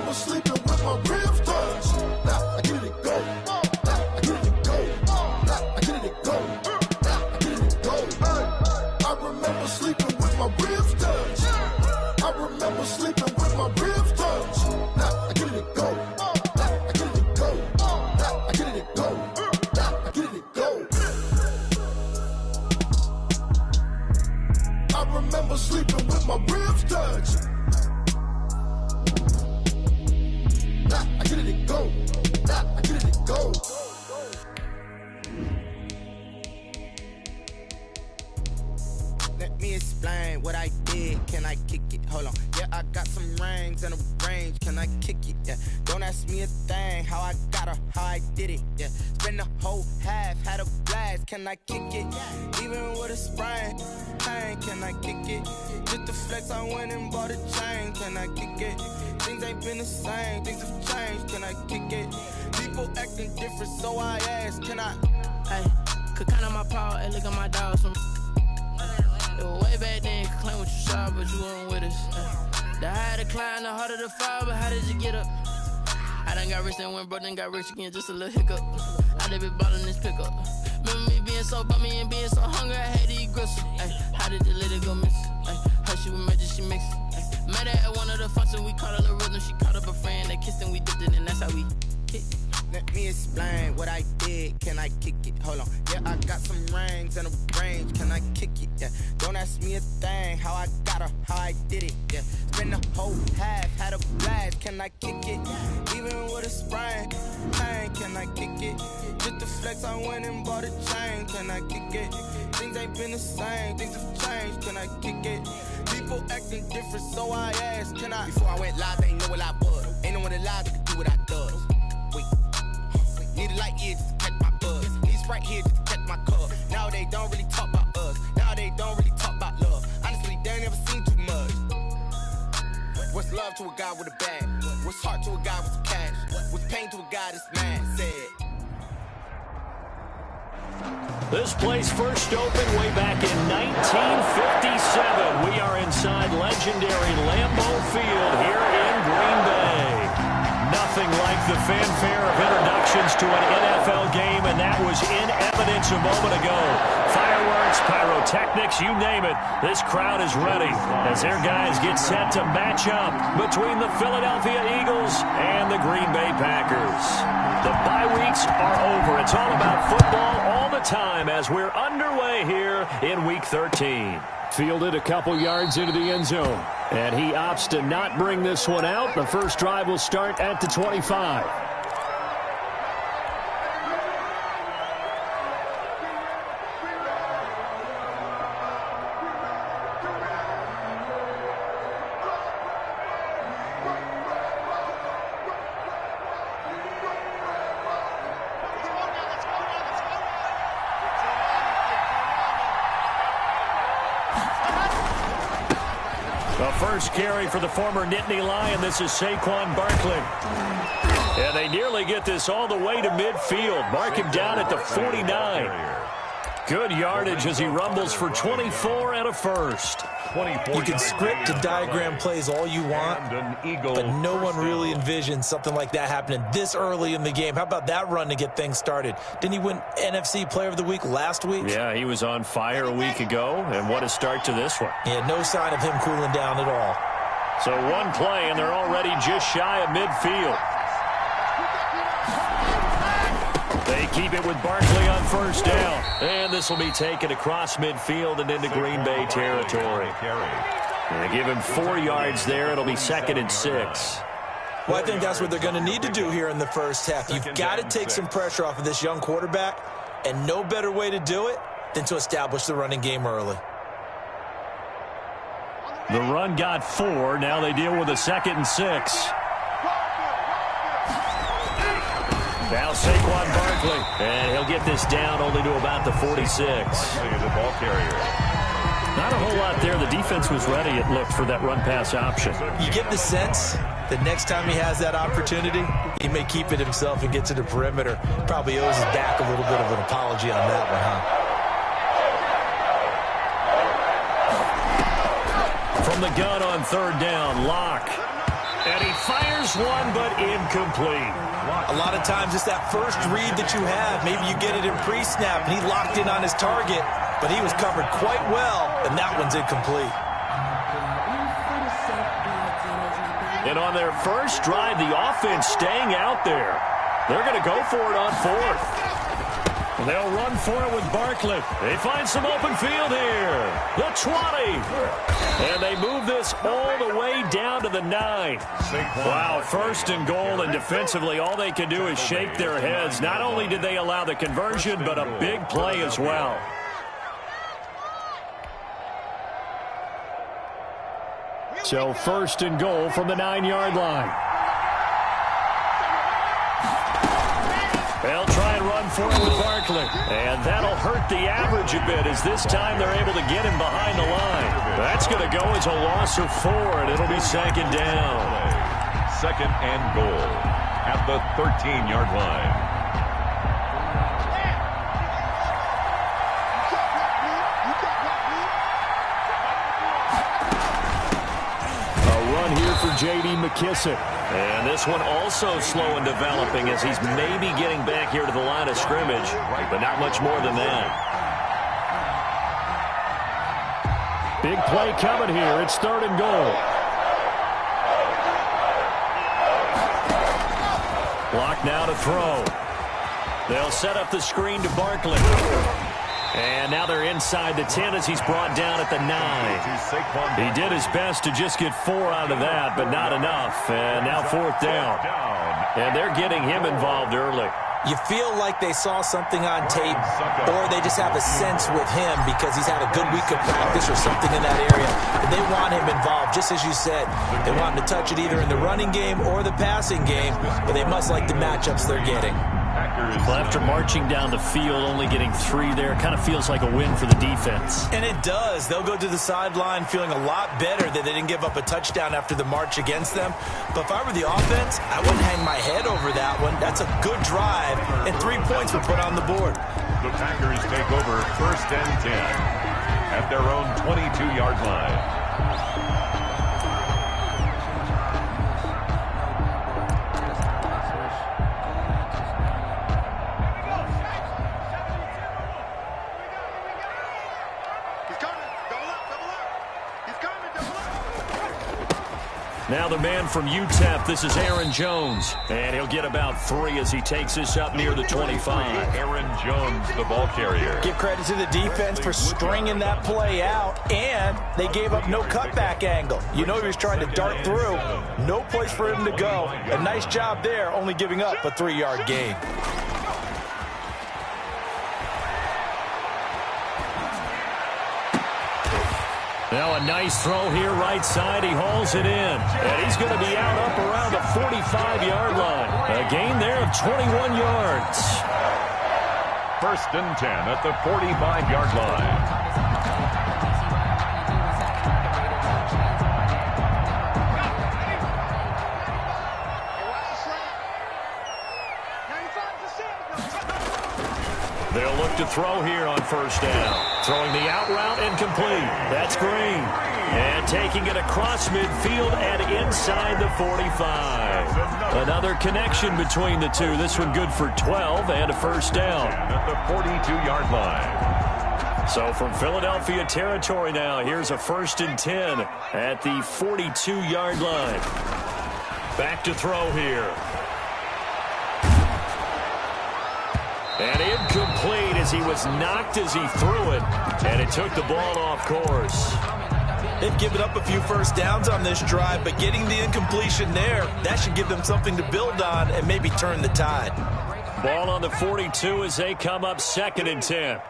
remember sleeping with my ribs touched. Now I get it go. Now I get it go. Now I get it go. Now I get it go. I remember sleeping with my ribs touched. I remember sleeping with my ribs touched. Now I get it go. Now I get it go. Now I get it go. Now I get it go. I remember sleeping with my ribs touched. Now I get it go. Now I get it go. Let me explain what I did. Can I kick it? Hold on. Yeah, I got some rings and a range. Can I kick it? Yeah. Don't ask me a thing. How I got her, how I did it. Yeah. Spend the whole half, had a blast. Can I kick it? Even with a sprain. Pain, can I kick it? Just the flex, I went and bought a chain. Can I kick it? Things ain't been the same. Things have changed. Can I kick it? People acting different, so I ask. Can I? Hey, could count on my power and look at my dogs from. Way back then, you could claim what you saw, but you weren't with us. The higher the climb, the harder the fall, but how did you get up? I done got rich and went broke, then got rich again, just a little hiccup. I done been ballin' this pickup. Remember me being so bummy and being so hungry, I had to eat gristle. Ay, how did you let it go miss? Ay, how she was magic, she mixed. Met her at one of the functions, we caught a little rhythm, she caught up a friend, they kissed and we dipped it, and that's how we hit. Let me explain what I did. Can I kick it? Hold on. Yeah, I got some rings and a range. Can I kick it? Yeah. Don't ask me a thing. How I got her, how I did it. Yeah. Spend the whole half, had a blast. Can I kick it? Even with a sprain. Pain, can I kick it? Just the flex, I went and bought a chain. Can I kick it? Things ain't been the same. Things have changed. Can I kick it? People acting different, so I asked. Can I? Before I went live, they ain't know what I was. Ain't no one alive that could do what I does. Wait. Need a light year just to catch my buzz. Need Sprite here just to catch my cup. Now they don't really talk about us. Now they don't really talk about love. Honestly, they ain't never seen too much. What's love to a guy with a bag? What's heart to a guy with some cash? What's pain to a guy that's mad? Said. This place first opened way back in 1957. We are inside legendary Lambeau Field here in Green Bay. Nothing like the fanfare of introductions to an NFL game, and that was in evidence a moment ago. Fireworks, pyrotechnics, you name it. This crowd is ready as their guys get set to match up between the Philadelphia Eagles and the Green Bay Packers. The bye weeks are over. It's all about football all the time as we're underway here in Week 13. Fielded a couple yards into the end zone. And he opts to not bring this one out. The first drive will start at the 25. The first carry for the former Nittany Lion. This is Saquon Barkley. And they nearly get this all the way to midfield. Mark him down at the 49. Good yardage as he rumbles for 24 and a first. You can script and diagram plays all you want, but no one really envisioned something like that happening this early in the game. How about that run to get things started? Didn't he win NFC Player of the Week last week? Yeah, he was on fire a week ago, and what a start to this one. Yeah, no sign of him cooling down at all. So one play, and they're already just shy of midfield. They keep it with Barkley on first down. And this will be taken across midfield and into Green Bay territory. And they give him 4 yards there. It'll be 2nd and 6. Well, I think that's what they're going to need to do here in the first half. You've got to take some pressure off of this young quarterback, and no better way to do it than to establish the running game early. The run got 4. Now they deal with a 2nd and 6. Now Saquon Barkley, and he'll get this down only to about the 46. The ball carrier. Not a whole lot there. The defense was ready, it looked, for that run-pass option. You get the sense that next time he has that opportunity, he may keep it himself and get to the perimeter. Probably owes his back a little bit of an apology on that one, huh? From the gun on 3rd down, Locke. And he fires one, but incomplete. A lot of times it's that first read that you have. Maybe you get it in pre-snap, and he locked in on his target, but he was covered quite well, and that one's incomplete. And on their first drive, the offense staying out there. They're going to go for it on fourth. They'll run for it with Barkley. They find some open field here. The 20. And they move this all the way down to the 9. Wow, first and goal, and defensively all they can do is shake their heads. Not only did they allow the conversion, but a big play as well. So first and goal from the 9-yard line. They'll try and run for it with Barkley. And that'll hurt the average a bit as this time they're able to get him behind the line. That's going to go as a loss of 4, and it'll be second down. Second and goal at the 13-yard line. Here for J.D. McKissick. And this one also slow in developing as he's maybe getting back here to the line of scrimmage, but not much more than that. Big play coming here. It's third and goal. Block now to throw. They'll set up the screen to Barkley. And now they're inside the 10 as he's brought down at the 9. He did his best to just get 4 out of that, but not enough. And now fourth down. And they're getting him involved early. You feel like they saw something on tape, or they just have a sense with him because he's had a good week of practice or something in that area. But they want him involved, just as you said. They want him to touch it either in the running game or the passing game, but they must like the matchups they're getting. Well, after marching down the field, only getting 3 there, kind of feels like a win for the defense. And it does. They'll go to the sideline feeling a lot better that they didn't give up a touchdown after the march against them. But if I were the offense, I wouldn't hang my head over that one. That's a good drive, and 3 points were put on the board. The Packers take over first and 10 at their own 22-yard line. Now the man from UTEP, this is Aaron Jones. And he'll get about 3 as he takes this up near the 25. Aaron Jones, the ball carrier. Give credit to the defense for stringing that play out, and they gave up no cutback angle. You know he was trying to dart through. No place for him to go. A nice job there, only giving up a 3-yard gain. Now a nice throw here right side. He hauls it in. And he's going to be out up around the 45-yard line. A gain there of 21 yards. First and 10 at the 45-yard line. They'll look to throw here on first down. Throwing the out route incomplete. That's Green. And taking it across midfield and inside the 45. Another connection between the two. This one good for 12 and a first down. At the 42-yard line. So from Philadelphia territory now, here's a first and 10 at the 42-yard line. Back to throw here. And incomplete as he was knocked as he threw it. And it took the ball off course. They've given up a few first downs on this drive, but getting the incompletion there, that should give them something to build on and maybe turn the tide. Ball on the 42 as they come up second and 10.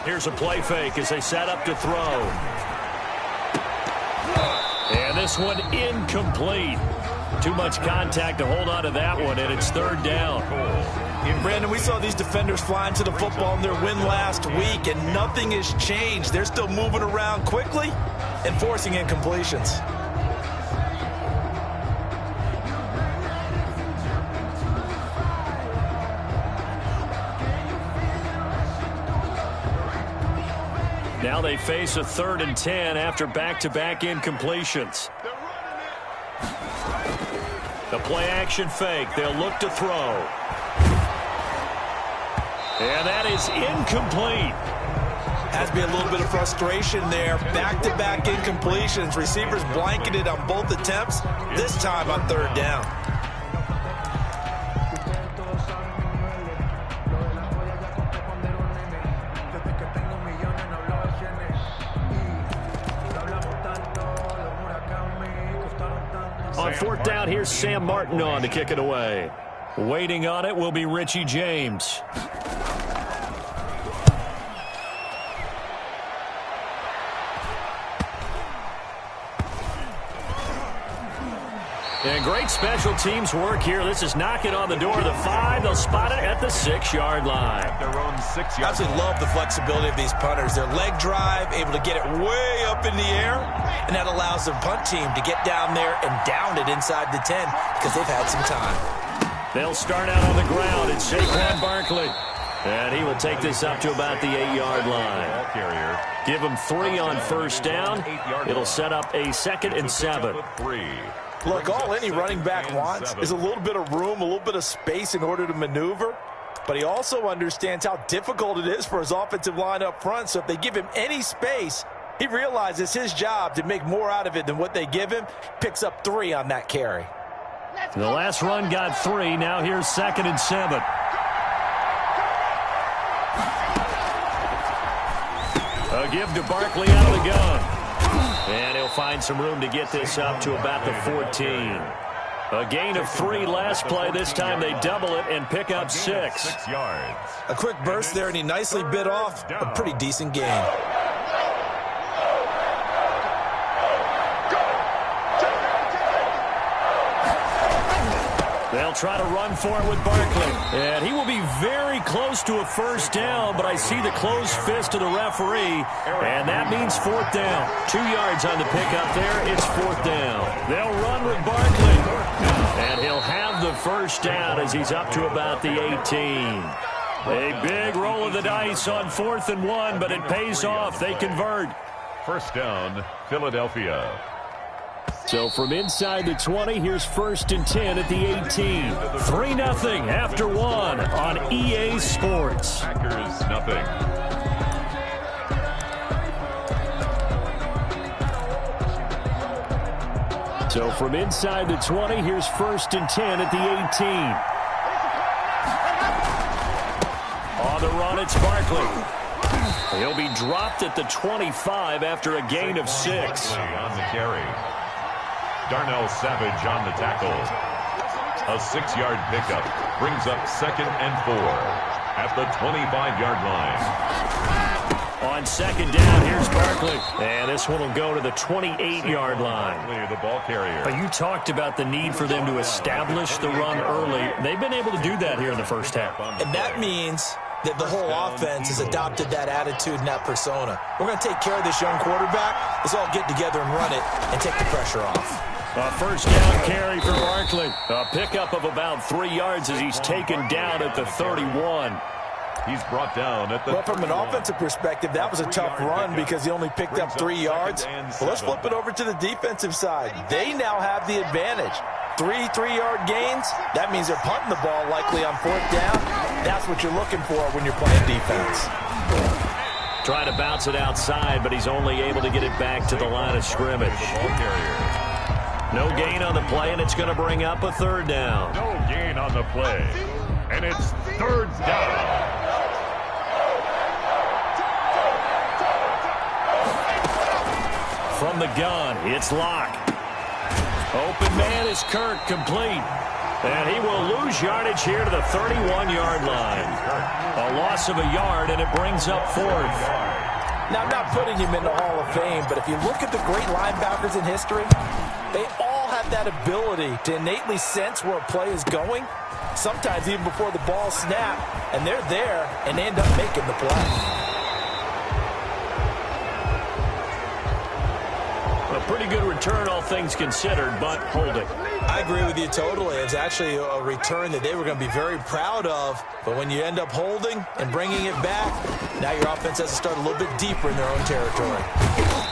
Here's a play fake as they set up to throw. And this one incomplete. Too much contact to hold on to that one, and it's third down. Brandon, we saw these defenders flying to the football in their win last week, and nothing has changed. They're still moving around quickly and forcing incompletions. Now they face a 3rd and 10 after back-to-back incompletions. The play-action fake. They'll look to throw. And that is incomplete. Has to be a little bit of frustration there. Back-to-back incompletions. Receivers blanketed on both attempts, this time on 3rd down. On 4th down, here's Sam Martin on to kick it away. Waiting on it will be Richie James. And great special teams work here. This is knocking on the door of the 5. They'll spot it at the 6-yard line. Their own 6-yard. Absolutely love the flexibility of these punters. Their leg drive, able to get it way up in the air, and that allows their punt team to get down there and down it inside the 10 because they've had some time. They'll start out on the ground. It's Saquon Barkley. And he will take this up to about the 8-yard line. Give him 3 on 1st down. It'll set up a 2nd and 7. Look, all any running back wants is a little bit of room, a little bit of space in order to maneuver. But he also understands how difficult it is for his offensive line up front. So if they give him any space, he realizes his job to make more out of it than what they give him. Picks up 3 on that carry. The last run got 3. Now here's 2nd and 7. A give to Barkley out of the gun. And he'll find some room to get this up to about the 14. A gain of 3 last play. This time they double it and pick up 6. 6 yards. A quick burst there, and he nicely bit off a pretty decent gain. They'll try to run for it with Barkley. And he will be very close to a 1st down, but I see the closed fist of the referee, and that means 4th down. 2 yards on the pickup there. It's 4th down. They'll run with Barkley. And he'll have the 1st down as he's up to about the 18. A big roll of the dice on 4th and 1, but it pays off. They convert. 1st down, Philadelphia. So from inside the 20, here's 1st and 10 at the 18. 3-0 after 1 on EA Sports. Packers nothing. So from inside the 20, here's 1st and 10 at the 18. On the run, it's Barkley. He'll be dropped at the 25 after a gain of 6. On the carry. Darnell Savage on the tackle. A 6-yard pickup brings up 2nd and 4 at the 25-yard line. On 2nd down, here's Barkley. And this one will go to the 28-yard line. The ball carrier. But you talked about the need for them to establish the run early. They've been able to do that here in the 1st half. And that means that the whole offense has adopted that attitude and that persona. We're going to take care of this young quarterback. Let's all get together and run it and take the pressure off. A 1st down carry for Barkley. A pickup of about 3 yards as he's taken down at the 31. He's brought down at the... Well, from an offensive perspective, that was a tough run because he only picked up 3 yards. Well, let's flip it over to the defensive side. They now have the advantage. 3 3-yard gains, that means they're punting the ball likely on 4th down. That's what you're looking for when you're playing defense. Trying to bounce it outside, but he's only able to get it back to the line of scrimmage. No gain on the play, and it's going to bring up a 3rd down. No gain on the play, and it's 3rd down. From the gun, it's Locke. Open man is Kirk, complete. And he will lose yardage here to the 31-yard line. A loss of a yard, and it brings up 4th. Now, I'm not putting him in the Hall of Fame, but if you look at the great linebackers in history, they all have that ability to innately sense where a play is going, sometimes even before the ball snaps, and they're there, and they end up making the play. A pretty good return, all things considered, but holding. I agree with you totally. It's actually a return that they were going to be very proud of. But when you end up holding and bringing it back, now your offense has to start a little bit deeper in their own territory.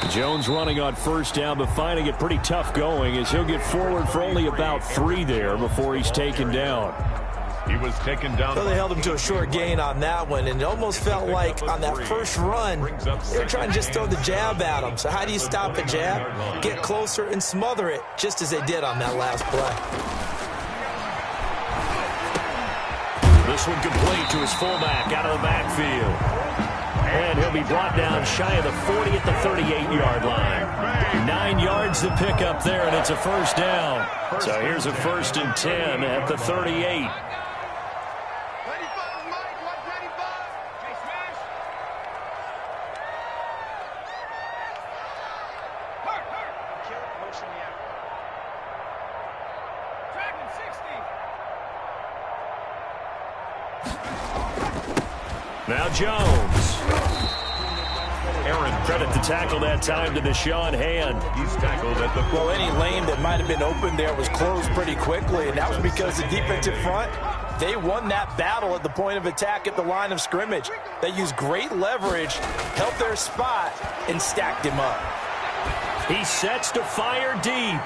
Jones running on first down, but finding it pretty tough going as he'll get forward for only about 3 there before he's taken down. He was taken down. So they held him to a short gain on that one, and it almost felt like on that first run, they were trying to just throw the jab at him. So how do you stop a jab? Get closer and smother it, just as they did on that last play. This one complete to his fullback out of the backfield. And he'll be brought down shy of the 40 at the 38-yard line. 9 yards to pick up there, and it's a first down. So here's a 1st and 10 at the 38. Now Jones. Aaron, credit the tackle that time to Deshaun Hand. He's tackled at the... Well, any lane that might have been open there was closed pretty quickly, and that was because the defensive front, they won that battle at the point of attack at the line of scrimmage. They used great leverage, held their spot, and stacked him up. He sets to fire deep.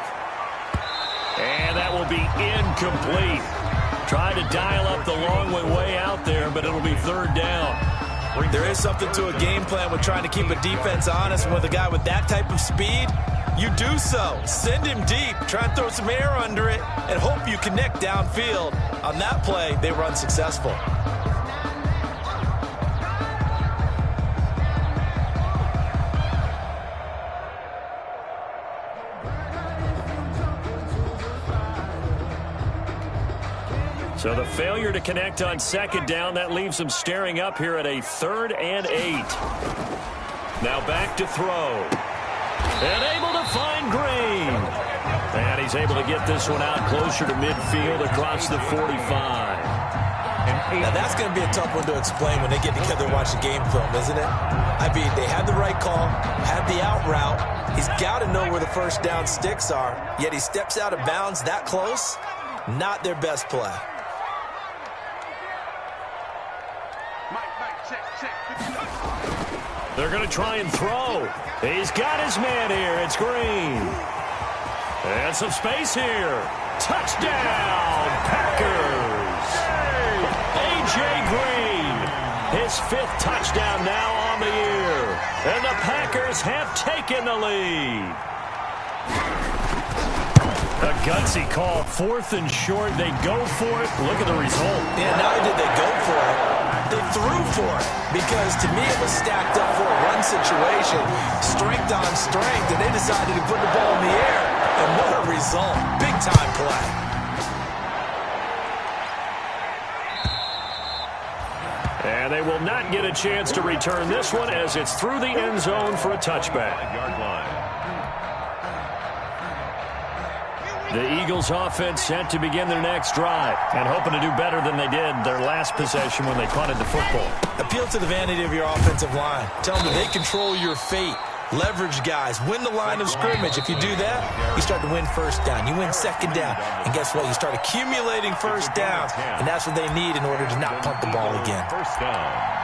And that will be incomplete. Tried to dial up the long way out there, but it'll be 3rd down. There is something to a game plan with trying to keep a defense honest. With a guy with that type of speed, you do so. Send him deep, try and throw some air under it, and hope you connect downfield. On that play, they were unsuccessful. So the failure to connect on 2nd down, that leaves him staring up here at a 3rd and 8. Now back to throw. And able to find Green. And he's able to get this one out closer to midfield across the 45. Now that's going to be a tough one to explain when they get together and watch the game film, isn't it? I mean, they had the right call, had the out route. He's got to know where the first down sticks are, yet he steps out of bounds that close. Not their best play. They're going to try and throw. He's got his man here. It's Green. And some space here. Touchdown, Packers. A.J. Green, his 5th touchdown now on the year. And the Packers have taken the lead. A gutsy call. 4th and short. They go for it. Look at the result. Yeah, not only did they go for it, they threw for it, because to me it was stacked up for a run situation, strength on strength, and they decided to put the ball in the air. And what a result. Big-time play. And they will not get a chance to return this one as it's through the end zone for a touchback. Yard line. The Eagles offense set to begin their next drive and hoping to do better than they did their last possession when they punted the football. Appeal to the vanity of your offensive line. Tell them that they control your fate. Leverage guys. Win the line of scrimmage. If you do that, you start to win 1st down. You win 2nd down. And guess what? You start accumulating 1st downs. And that's what they need in order to not punt the ball again. 1st down.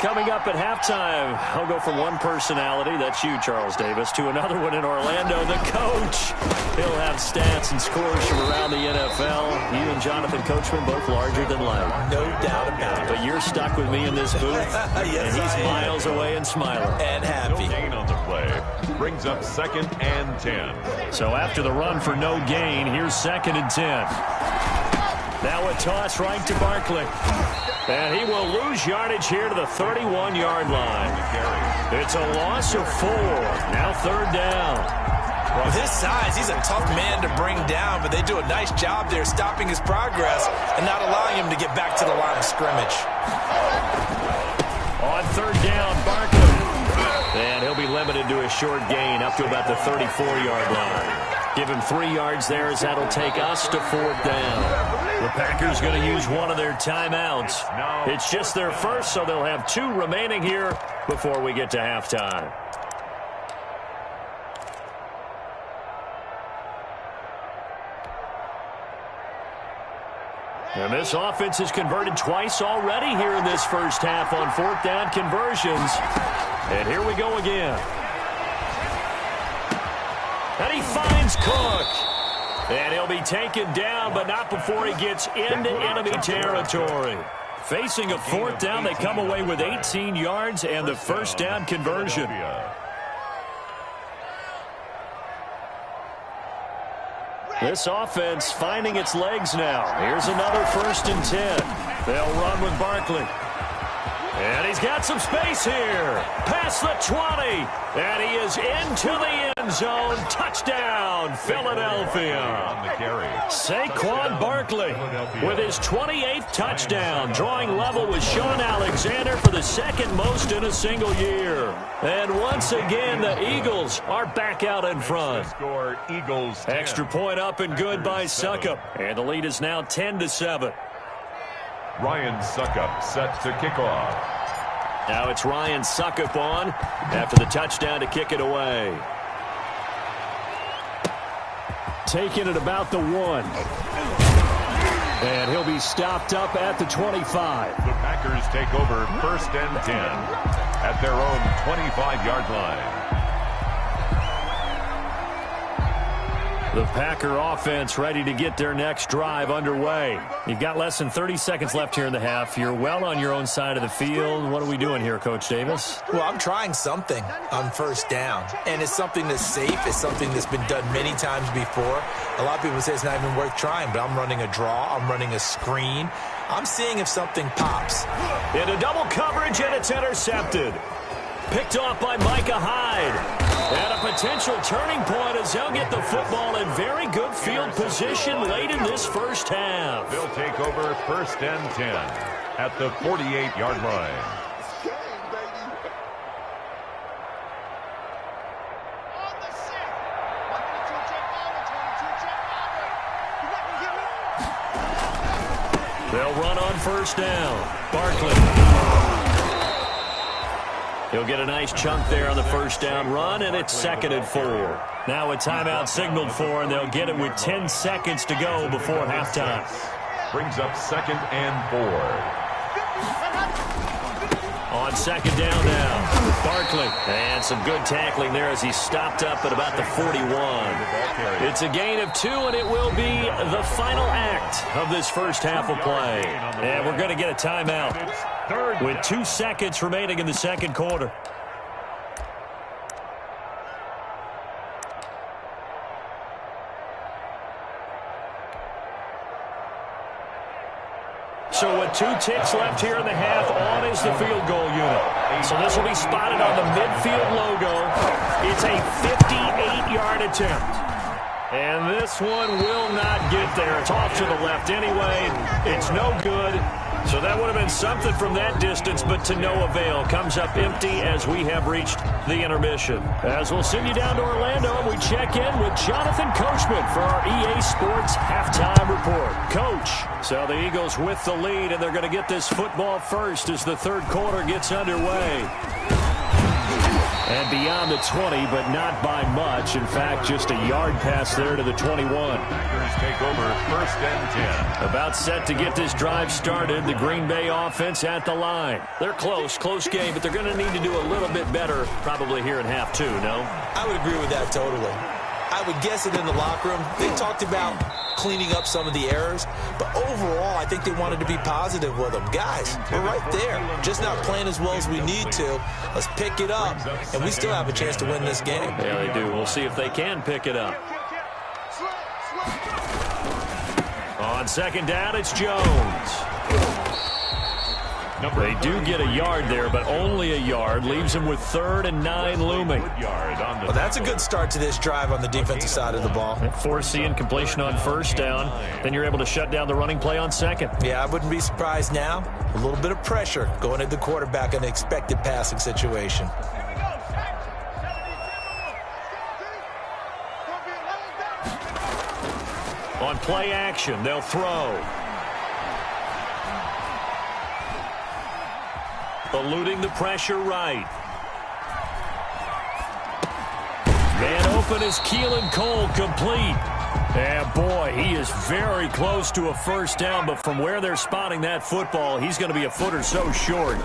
Coming up at halftime, I'll go from one personality, that's you, Charles Davis, to another one in Orlando, the coach. He'll have stats and scores from around the NFL. You and Jonathan Coachman, both larger than life. No doubt about it. But you're stuck with me in this booth, yes, and he's miles away and smiling. And happy. No gain on the play. Brings up 2nd and 10. So after the run for no gain, here's 2nd and 10. Now a toss right to Barkley. And he will lose yardage here to the 31-yard line. It's a loss of 4. Now 3rd down. With his size, he's a tough man to bring down, but they do a nice job there stopping his progress and not allowing him to get back to the line of scrimmage. On 3rd down, Barkley. And he'll be limited to a short gain up to about the 34-yard line. Give him 3 yards there as that'll take us to 4th down. The Packers going to use one of their timeouts. It's just their first, so they'll have 2 remaining here before we get to halftime. And this offense has converted twice already here in this first half on 4th down conversions. And here we go again. And he finds Cook. And he'll be taken down, but not before he gets into enemy territory. Facing a 4th down, they come away with 18 yards and the first down conversion. This offense finding its legs now. Here's another 1st and 10. They'll run with Barkley. And he's got some space here. Past the 20. And he is into the end zone. Touchdown, Philadelphia. Saquon Barkley with his 28th touchdown, drawing level with Sean Alexander for the 2nd most in a single year. And once again, the Eagles are back out in front. Extra point up and good by Suckup. And the lead is now 10-7. Ryan Suckup set to kick off. Now it's Ryan Suckup on after the touchdown to kick it away. Taking it about the 1. And he'll be stopped up at the 25. The Packers take over 1st and 10 at their own 25-yard line. The Packer offense ready to get their next drive underway. You've got less than 30 seconds left here in the half. You're well on your own side of the field. What are we doing here, Coach Davis? Well, I'm trying something on 1st down, and it's something that's safe. It's something that's been done many times before. A lot of people say it's not even worth trying, but I'm running a draw. I'm running a screen. I'm seeing if something pops. Into double coverage, and it's intercepted. Picked off by Micah Hyde. And a potential turning point as they'll get the football in very good field position late in this first half. They'll take over 1st and 10 at the 48-yard line. They'll run on 1st down. Barkley. He'll get a nice chunk there on the 1st down run, and it's 2nd and 4. Now a timeout signaled for, and they'll get it with 10 seconds to go before halftime. Brings up 2nd and 4. On 2nd down now, Barkley. And some good tackling there as he stopped up at about the 41. It's a gain of 2, and it will be the final act of this first half of play. And we're going to get a timeout with 2 seconds remaining in the 2nd quarter. So with 2 ticks left here in the half, on is the field goal unit. So this will be spotted on the midfield logo. It's a 58-yard attempt. And this one will not get there. It's off to the left anyway. It's no good. So that would have been something from that distance, but to no avail. Comes up empty as we have reached the intermission. As we'll send you down to Orlando, and we check in with Jonathan Coachman for our EA Sports Halftime Report. Coach, so the Eagles with the lead, and they're going to get this football first as the 3rd quarter gets underway. And beyond the 20, but not by much. In fact, just a yard pass there to the 21. Packers take over 1st and 10. About set to get this drive started. The Green Bay offense at the line. They're close game, but they're going to need to do a little bit better probably here in half 2, no? I would agree with that totally. I would guess it in the locker room. They talked about cleaning up some of the errors, but overall, I think they wanted to be positive with them. Guys, we're right there. Just not playing as well as we need to. Let's pick it up, and we still have a chance to win this game. Yeah, they do. We'll see if they can pick it up. On 2nd down, it's Jones. They do get a yard there, but only a yard. Leaves them with 3rd and 9 looming. Well, that's a good start to this drive on the defensive side of the ball. Forcing incompletion on 1st down. Then you're able to shut down the running play on 2nd. Yeah, I wouldn't be surprised now. A little bit of pressure going at the quarterback in an expected passing situation. On play action, they'll throw. Eluding the pressure right. Man open is Keelan Cole, complete. And boy, he is very close to a first down, but from where they're spotting that football, he's going to be a foot or so short.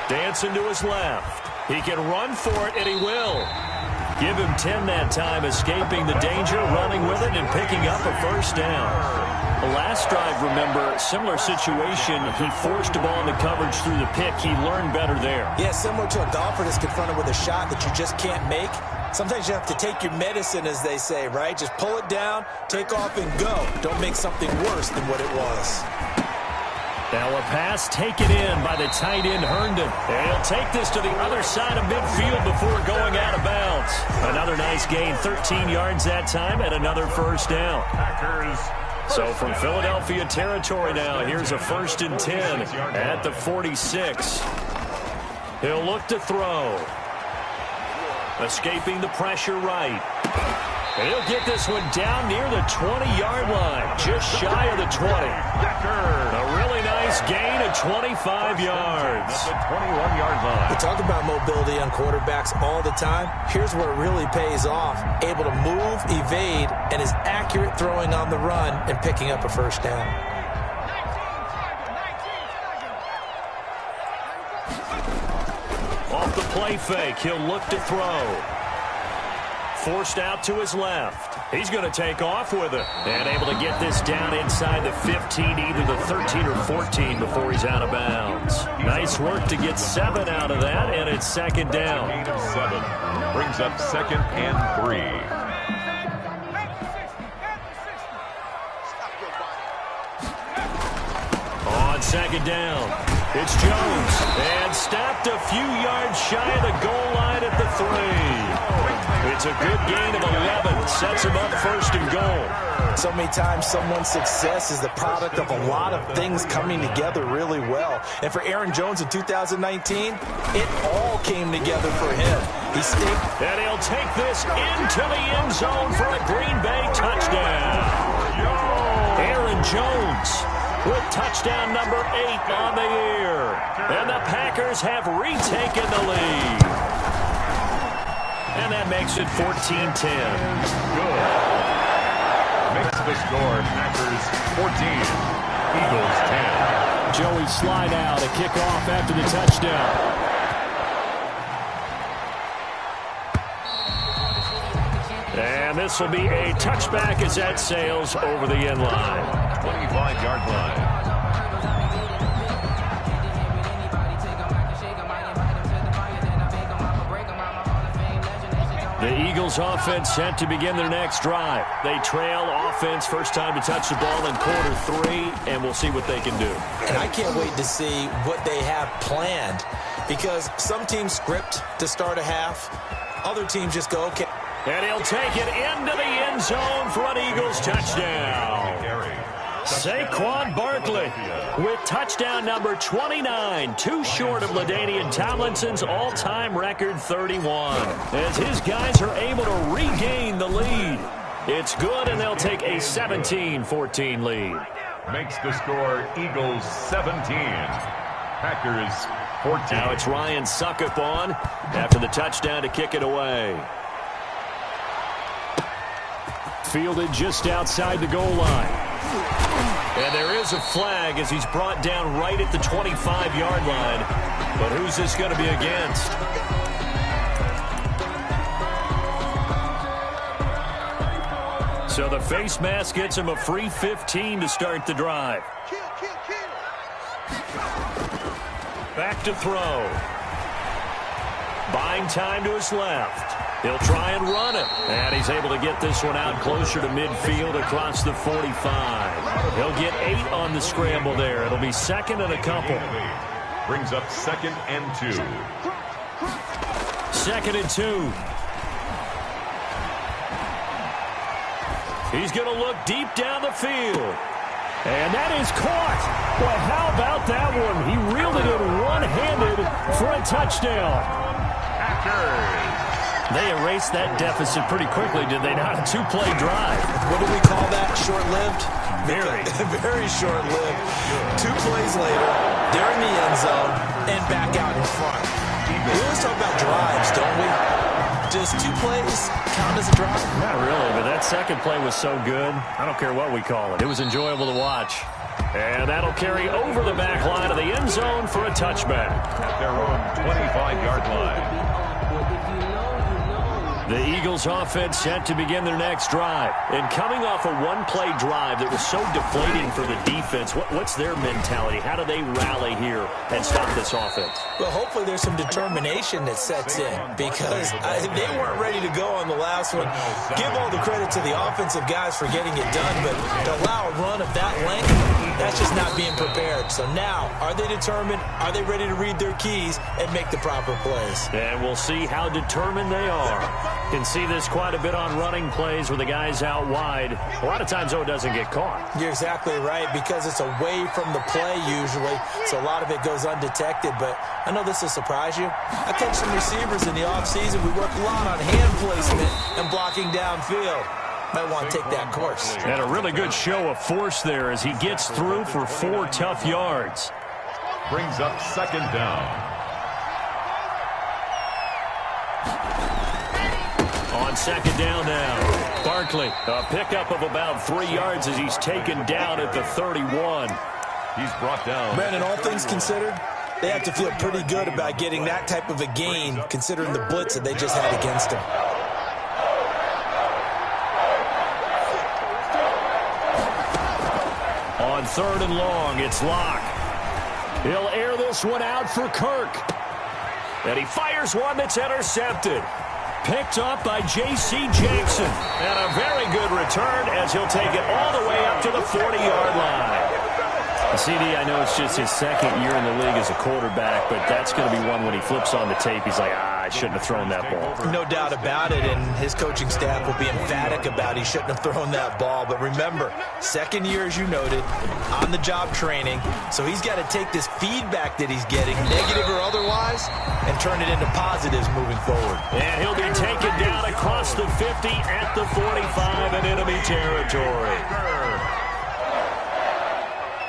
Dancing to his left. He can run for it, and he will. Give him 10 that time, escaping the danger, running with it, and picking up a first down. The last drive, remember, similar situation. He forced the ball into coverage through the pick. He learned better there. Yeah, similar to a golfer that's confronted with a shot that you just can't make. Sometimes you have to take your medicine, as they say, right? Just pull it down, take off, and go. Don't make something worse than what it was. Now a pass taken in by the tight end Herndon. And he'll take this to the other side of midfield before going out of bounds. Another nice gain, 13 yards that time, and another first down. So from Philadelphia territory now, here's a 1st and 10 at the 46. He'll look to throw. Escaping the pressure right. And he'll get this one down near the 20-yard line, just shy of the 20. A really nice gain of 25 yards. At the 21-yard line. We talk about mobility on quarterbacks all the time. Here's where it really pays off. Able to move, evade, and is accurate throwing on the run and picking up a first down. Off the play fake, he'll look to throw. Forced out to his left. He's going to take off with it. And able to get this down inside the 15, either the 13 or 14 before he's out of bounds. Nice work to get 7 out of that, and it's 2nd down. Gain of 7 brings up 2nd and 3. On 2nd down, it's Jones. And stopped a few yards shy of the goal line at the 3. It's a good gain of 11. Sets him up 1st and goal. So many times someone's success is the product of a lot of things coming together really well. And for Aaron Jones in 2019, it all came together for him. He stayed. And he'll take this into the end zone for a Green Bay touchdown. Aaron Jones with touchdown number 8 on the year. And the Packers have retaken the lead. And that makes it 14-10. Good. Makes the score Packers 14, Eagles 10. Joey slide out, a kickoff after the touchdown. And this will be a touchback as that sails over the end line. 25-yard line. The Eagles offense set to begin their next drive. They trail offense, first time to touch the ball in quarter 3, and we'll see what they can do. And I can't wait to see what they have planned, because some teams script to start a half. Other teams just go, okay. And he'll take it into the end zone for an Eagles touchdown. Saquon Barkley with touchdown number 29, too short of LaDainian Tomlinson's all-time record 31, as his guys are able to regain the lead. It's good, and they'll take a 17-14 lead. Makes the score Eagles 17, Packers 14. Now it's Ryan Suckup on after the touchdown to kick it away. Fielded just outside the goal line. And there is a flag as he's brought down right at the 25-yard line. But who's this going to be against? So the face mask gets him a free 15 to start the drive. Back to throw. Buying time to his left. He'll try and run it. And he's able to get this one out closer to midfield across the 45. He'll get 8 on the scramble there. It'll be 2nd and a couple. Brings up 2nd and 2. 2nd and 2. He's going to look deep down the field. And that is caught. Boy, how about that one? He reeled it in one-handed for a touchdown. Packers They erased that deficit pretty quickly, did they not? A two-play drive. What do we call that? Short-lived? Very. Very short-lived. 2 plays later, they're in the end zone and back out in front. We always talk about drives, don't we? Does 2 plays count as a drive? Not really, but that second play was so good. I don't care what we call it. It was enjoyable to watch. And that'll carry over the back line of the end zone for a touchback. At their own 25-yard line. The Eagles offense set to begin their next drive. And coming off a one-play drive that was so deflating for the defense, what's their mentality? How do they rally here and stop this offense? Well, hopefully there's some determination that sets in because they weren't ready to go on the last one. Give all the credit to the offensive guys for getting it done, but to allow a run of that length, that's just not being prepared. So now, are they determined? Are they ready to read their keys and make the proper plays? And we'll see how determined they are. Can see this quite a bit on running plays where the guy's out wide. A lot of times, though, it doesn't get caught. You're exactly right because it's away from the play usually, so a lot of it goes undetected. But I know this will surprise you. I coach some receivers in the offseason. We work a lot on hand placement and blocking downfield. Might want to take that course. And a really good show of force there as he gets through for 4 tough yards. Brings up second down. On second down now, Barkley, a pickup of about 3 yards as he's taken down at the 31. He's brought down. Brandon, all things considered, they have to feel pretty good about getting that type of a gain considering the blitz that they just had against them. On 3rd and long, it's Locke. He'll air this one out for Kirk. And he fires one that's intercepted. Picked up by J.C. Jackson. And a very good return as he'll take it all the way up to the 40-yard line. CD, I know it's just his second year in the league as a quarterback, but that's going to be one when he flips on the tape. He's like, I shouldn't have thrown that ball. No doubt about it, and his coaching staff will be emphatic about he shouldn't have thrown that ball. But remember, second year, as you noted, on-the-job training, so he's got to take this feedback that he's getting, negative or otherwise, and turn it into positives moving forward. And he'll be taken down across the 50 at the 45 in enemy territory.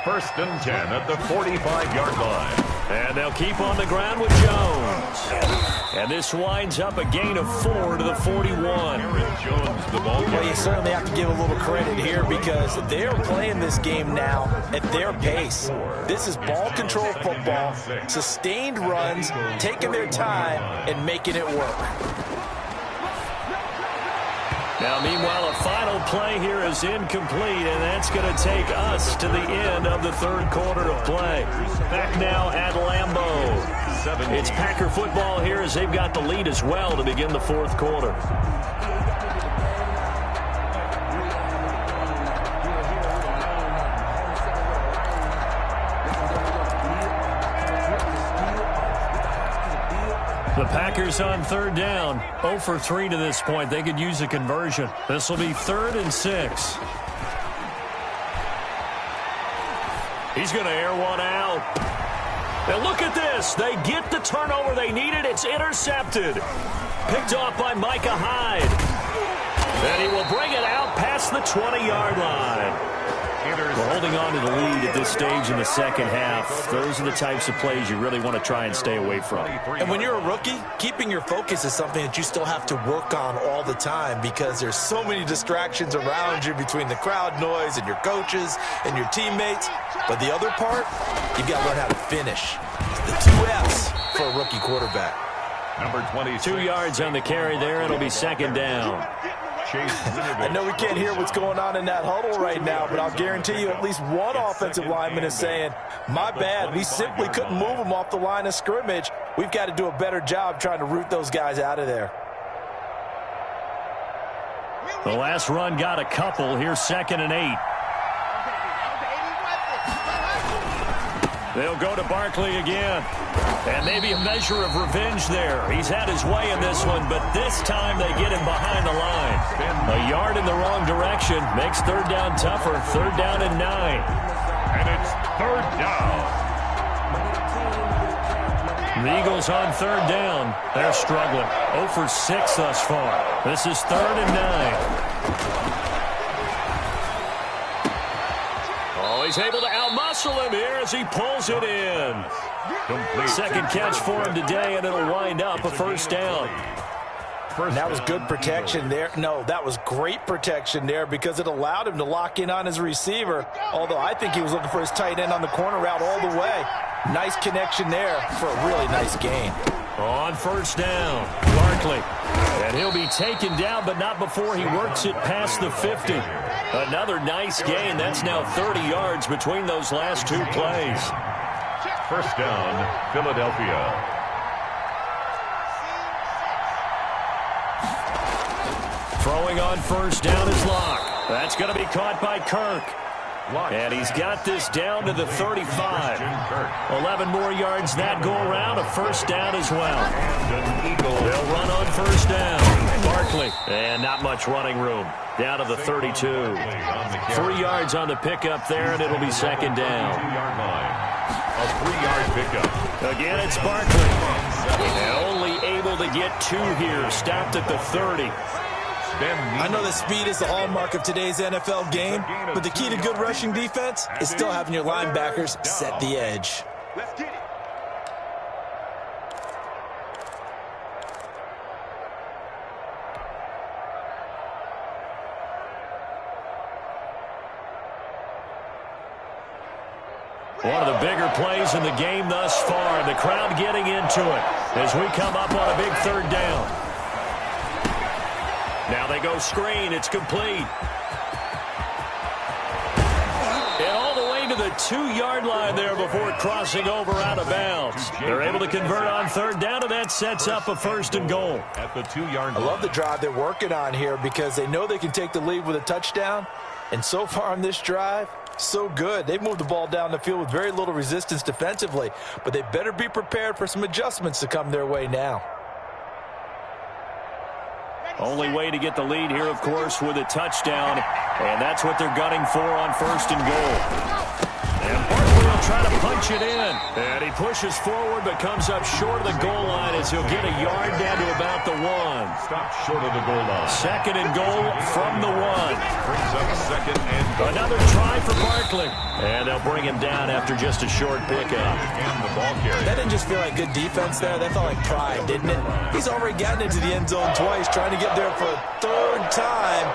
1st and 10 at the 45-yard line. And they'll keep on the ground with Jones. And this winds up a gain of 4 to the 41. Jones, the ball. Well, you certainly have to give a little credit here because they're playing this game now at their pace. This is ball control football, sustained runs, taking their time, and making it work. Now, meanwhile, a final play here is incomplete, and that's going to take us to the end of the 3rd quarter of play. Back now at Lambeau. It's Packer football here as they've got the lead as well to begin the 4th quarter. The Packers on 3rd down, 0 for 3 to this point. They could use a conversion. This will be 3rd and 6. He's going to air one out. Now look at this. They get the turnover they needed. It's intercepted. Picked off by Micah Hyde. And he will bring it out past the 20-yard line. We're holding on to the lead at this stage in the second half. Those are the types of plays you really want to try and stay away from. And when you're a rookie, keeping your focus is something that you still have to work on all the time because there's so many distractions around you between the crowd noise and your coaches and your teammates. But the other part, you've got to learn how to finish. The 2 F's for a rookie quarterback. Number 22. 2 yards on the carry there. It'll be 2nd down. I know we can't hear what's going on in that huddle right now, but I'll guarantee you at least one offensive lineman is saying, my bad, we simply couldn't move them off the line of scrimmage. We've got to do a better job trying to root those guys out of there. The last run got a couple. Here's 2nd and 8. They'll go to Barkley again. And maybe a measure of revenge there. He's had his way in this one, but this time they get him behind the line. A yard in the wrong direction makes 3rd down tougher. 3rd down and 9. And it's 3rd down. The Eagles on third down. They're struggling. 0 for 6 thus far. This is 3rd and 9. Oh, he's able to outmuscle him here as he pulls it in. Second catch for him today, and it'll wind up a first down. That was good protection there. No, that was great protection there because it allowed him to lock in on his receiver, although I think he was looking for his tight end on the corner route all the way. Nice connection there for a really nice gain. On first down, Barkley. And he'll be taken down, but not before he works it past the 50. Another nice gain. That's now 30 yards between those last 2 plays. First down, Philadelphia. Throwing on first down is Locke. That's going to be caught by Kirk. And he's got this down to the 35. 11 more yards that go around. A first down as well. They'll run on first down. Barkley. And not much running room. Down to the 32. 3 yards on the pickup there, and it'll be second down. A 3-yard pickup. Again, it's Barkley. And only able to get 2 here. Stopped at the 30. I know that speed is the hallmark of today's NFL game, but the key to good rushing defense is still having your linebackers set the edge. Let's get it. One of the bigger plays in the game thus far. The crowd getting into it as we come up on a big third down. Now they go screen. It's complete. And all the way to the 2-yard line there before crossing over out of bounds. They're able to convert on third down, and that sets up a first and goal. At the 2-yard line. I love the drive they're working on here because they know they can take the lead with a touchdown. And so far on this drive, so good. They've moved the ball down the field with very little resistance defensively, but they better be prepared for some adjustments to come their way now. Only way to get the lead here, of course, with a touchdown, and that's what they're gunning for on first and goal. And Barkley will try to punch it in, and he pushes forward but comes up short of the goal line as he'll get a yard down to about the 1. Stop short of the goal line. Second and goal from the 1. Brings up second and goal. Another try for Barkley, and they'll bring him down after just a short pickup. And the ball carrier. That didn't just feel like good defense there. That felt like pride, didn't it? He's already gotten into the end zone twice, trying to get there for a 3rd time.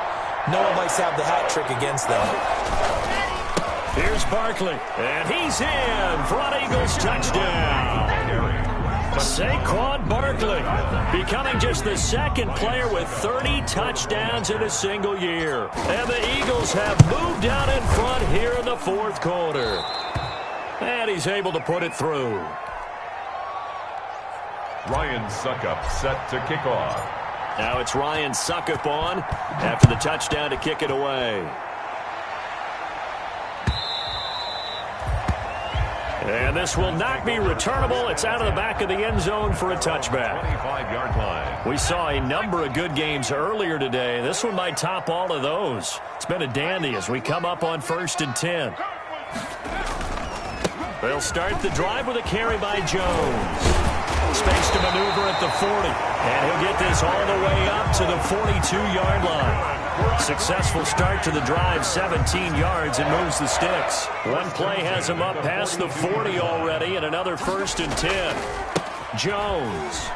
No one likes to have the hat trick against them. Here's Barkley, and he's in for an Eagles touchdown. Saquon Barkley becoming just the 2nd player with 30 touchdowns in a single year. And the Eagles have moved down in front here in the 4th quarter. And he's able to put it through. Ryan Suckup set to kick off. Now it's Ryan Suckup on after the touchdown to kick it away. And this will not be returnable. It's out of the back of the end zone for a touchback. 25-yard line. We saw a number of good games earlier today. This one might top all of those. It's been a dandy as we come up on 1st and 10. They'll start the drive with a carry by Jones. Space to maneuver at the 40. And he'll get this all the way up to the 42-yard line. Successful start to the drive, 17 yards, and moves the sticks. One play has him up past the 40 already, and another 1st and 10. Jones.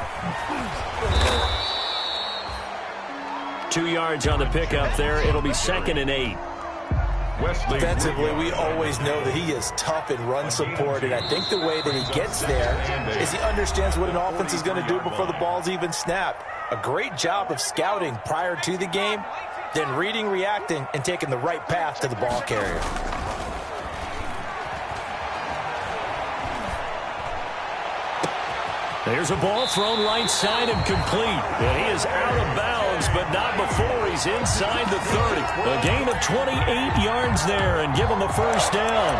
2 yards on the pickup there. It'll be 2nd and 8. Defensively, we always know that he is tough in run support, and I think the way that he gets there is he understands what an offense is going to do before the ball's even snapped. A great job of scouting prior to the game, then reading, reacting, and taking the right path to the ball carrier. There's a ball thrown right side and complete. And he is out of bounds, but not before he's inside the 30. A gain of 28 yards there and give him a first down.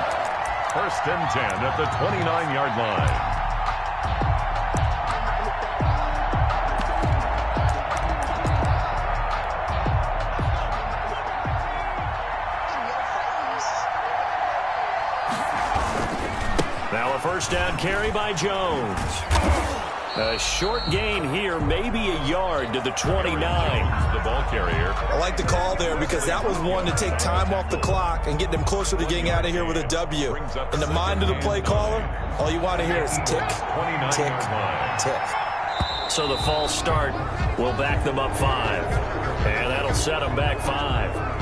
1st and 10 at the 29-yard line. first down carry by Jones. A short gain here, maybe a yard to the 29. The ball carrier. I like the call there because that was one to take time off the clock and get them closer to getting out of here with a W. In the mind of the play caller, all you want to hear is tick, tick, tick. So the false start will back them up 5. And that'll set them back 5.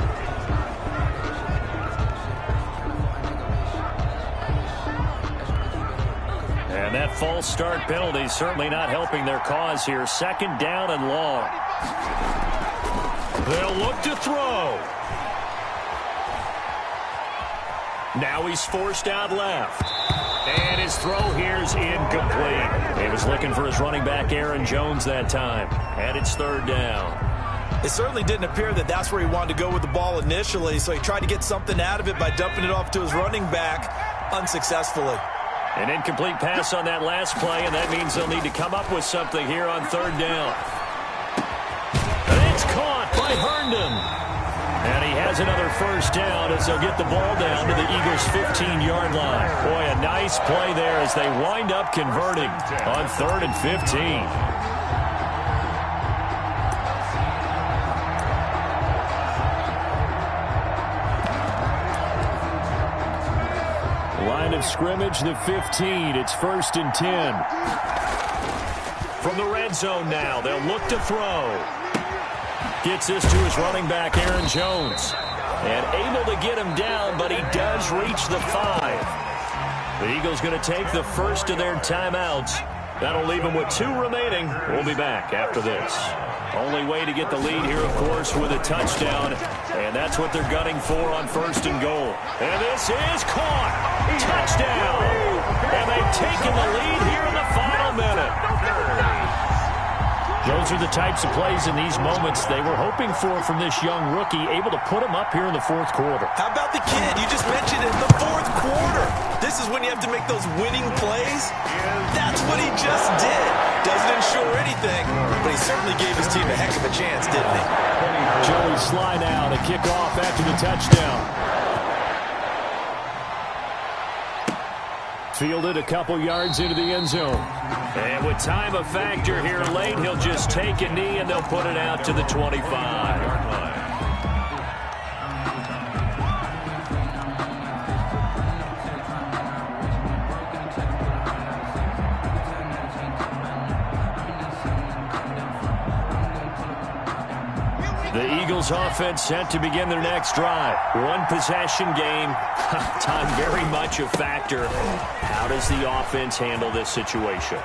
And that false start penalty certainly not helping their cause here. Second down and long. They'll look to throw. Now he's forced out left. And his throw here's incomplete. He was looking for his running back, Aaron Jones, that time. And it's third down. It certainly didn't appear that that's where he wanted to go with the ball initially, so he tried to get something out of it by dumping it off to his running back unsuccessfully. An incomplete pass on that last play, and that means they'll need to come up with something here on third down. And it's caught by Herndon. And he has another first down as they'll get the ball down to the Eagles' 15-yard line. Boy, a nice play there as they wind up converting on 3rd and 15. Line of scrimmage, the 15. It's 1st and 10. From the red zone now, they'll look to throw. Gets this to his running back, Aaron Jones. And able to get him down, but he does reach the 5. The Eagles going to take the first of their timeouts. That'll leave them with 2 remaining. We'll be back after this. Only way to get the lead here, of course, with a touchdown. And that's what they're gunning for on 1st and goal. And this is caught. Touchdown. And they've taken the lead here in the final minute. Those are the types of plays in these moments they were hoping for from this young rookie, able to put him up here in the 4th quarter. How about the kid? You just mentioned it, the 4th quarter. This is when you have to make those winning plays. That's what he just did. Doesn't ensure anything, but he certainly gave his team a heck of a chance, didn't he? Joey Sly now to kick off after the touchdown. Fielded a couple yards into the end zone. And with time a factor here late, he'll just take a knee and they'll put it out to the 25. The Eagles offense set to begin their next drive. 1 possession game. Time very much a factor. How does the offense handle this situation?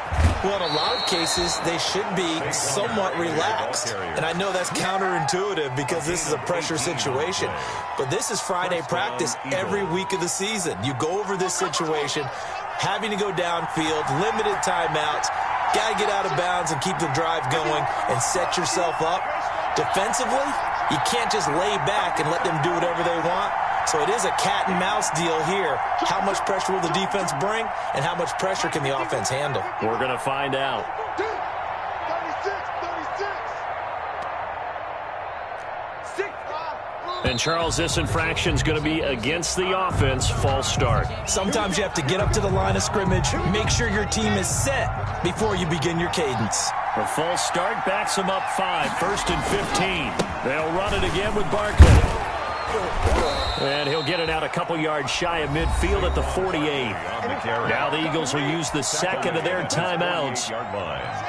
Well, in a lot of cases, they should be somewhat relaxed. And I know that's counterintuitive because this is a pressure situation. But this is Friday practice every week of the season. You go over this situation, having to go downfield, limited timeouts, got to get out of bounds and keep the drive going and set yourself up. Defensively, you can't just lay back and let them do whatever they want. So it is a cat and mouse deal here. How much pressure will the defense bring, and how much pressure can the offense handle? We're going to find out. 36. And, Charles, this infraction's going to be against the offense. False start. Sometimes you have to get up to the line of scrimmage, make sure your team is set before you begin your cadence. The false start backs them up 5. 1st and 15. They'll run it again with Barkley. And he'll get it out a couple yards shy of midfield at the 48. Now the Eagles will use the second of their timeouts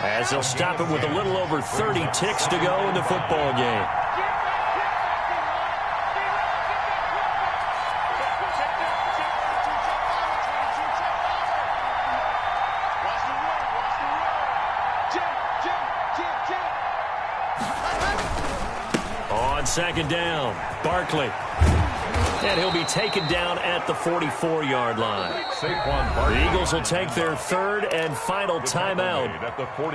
as they'll stop it with a little over 30 ticks to go in the football game. On second down, Barkley. And he'll be taken down at the 44-yard line. The Eagles will take their 3rd and final timeout